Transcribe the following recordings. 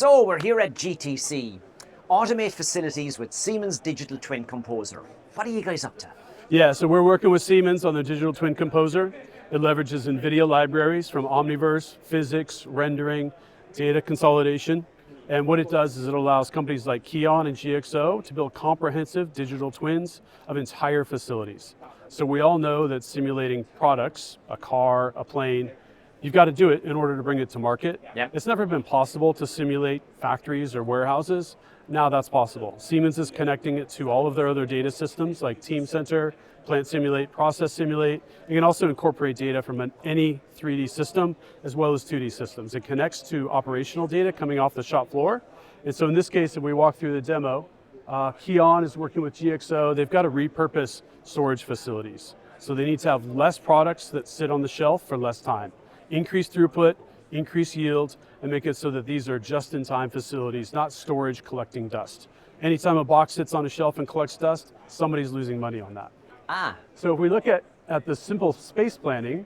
So we're here at GTC. Automate facilities with Siemens Digital Twin Composer. What are you guys up to? Yeah, so we're working with Siemens on the Digital Twin Composer. It leverages NVIDIA libraries from Omniverse, physics, rendering, data consolidation. And what it does is it allows companies like Kion and GXO to build comprehensive digital twins of entire facilities. So we all know that simulating products, a car, a plane, you've got to do it in order to bring it to market. Yep. It's never been possible to simulate factories or warehouses. Now that's possible. Siemens is connecting it to all of their other data systems like Teamcenter, Plant Simulate, Process Simulate. You can also incorporate data from any 3D system as well as 2D systems. It connects to operational data coming off the shop floor. And so in this case, if we walk through the demo, Kion is working with GXO. They've got to repurpose storage facilities. So they need to have less products that sit on the shelf for less time. Increase throughput, increase yield, and make it so that these are just-in-time facilities, not storage collecting dust. Anytime a box sits on a shelf and collects dust, somebody's losing money on that. So if we look at the simple space planning,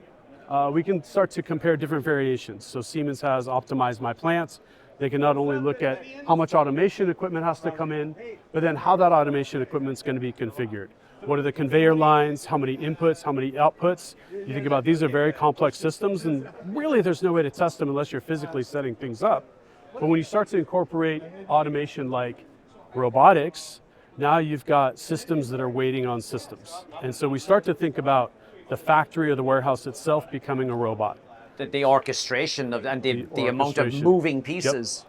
we can start to compare different variations. So Siemens has optimized my plants. They can not only look at how much automation equipment has to come in, but then how that automation equipment is going to be configured. What are the conveyor lines? How many inputs? How many outputs? You think about these are very complex systems, and really there's no way to test them unless you're physically setting things up. But when you start to incorporate automation like robotics, now you've got systems that are waiting on systems. And so we start to think about the factory or the warehouse itself becoming a robot. The orchestration of, and the amount of moving pieces.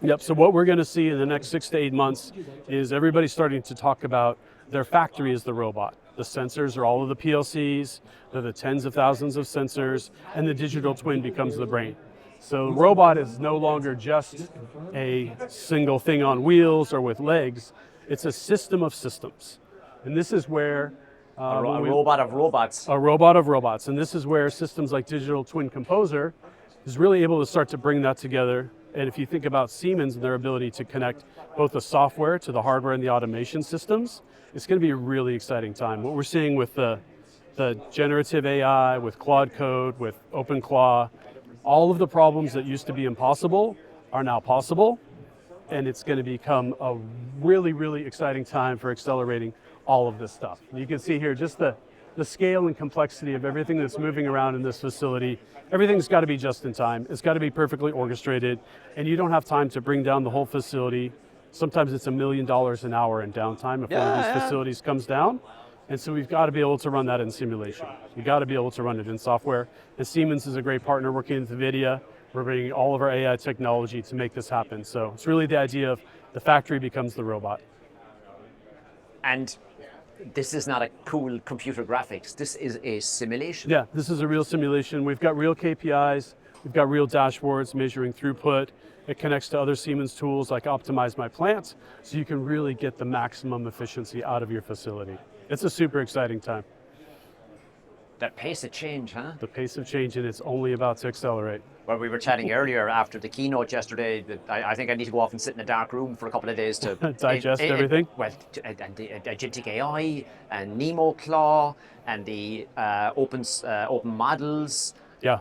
Yep, so what we're going to see in the next 6 to 8 months is everybody starting to talk about their factory as the robot. The sensors are all of the PLCs, they're the tens of thousands of sensors, and the digital twin becomes the brain. So robot is no longer just a single thing on wheels or with legs, it's a system of systems. And this is where a robot of robots. A robot of robots. And this is where systems like Digital Twin Composer is really able to start to bring that together. And if you think about Siemens and their ability to connect both the software to the hardware and the automation systems, it's going to be a really exciting time. What we're seeing with the generative AI, with Claude Code, with OpenClaw, all of the problems that used to be impossible are now possible. And it's going to become a really, really exciting time for accelerating all of this stuff. You can see here just the scale and complexity of everything that's moving around in this facility. Everything's got to be just in time. It's got to be perfectly orchestrated, and you don't have time to bring down the whole facility. Sometimes it's $1 million an hour in downtime if one of these facilities comes down. And so we've got to be able to run that in simulation. We've got to be able to run it in software. And Siemens is a great partner working with NVIDIA. We're bringing all of our AI technology to make this happen. So it's really the idea of the factory becomes the robot. And this is not a cool computer graphics. This is a simulation. Yeah, this is a real simulation. We've got real KPIs. We've got real dashboards measuring throughput. It connects to other Siemens tools like Optimize My Plants, so you can really get the maximum efficiency out of your facility. It's a super exciting time. That pace of change, huh? The pace of change, and it's only about to accelerate. Well, we were chatting earlier after the keynote yesterday that I think I need to go off and sit in a dark room for a couple of days to digest everything. Well, and the agentic AI and NemoClaw and the open models. Yeah.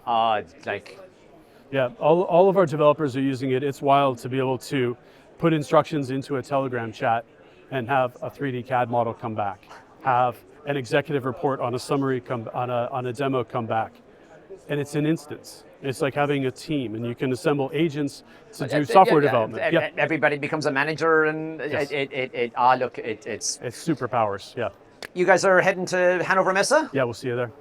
Yeah, all of our developers are using it. It's wild to be able to put instructions into a Telegram chat and have a 3D CAD model come back, have an executive report on a summary on a demo come back, and it's an instance. It's like having a team, and you can assemble agents to do software development. Yeah. Everybody becomes a manager, and yes. It's superpowers. Yeah. You guys are heading to Hannover Messe? Yeah, we'll see you there.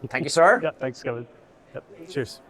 Thank you, sir. Yeah, thanks, Kevin. Yep. Cheers.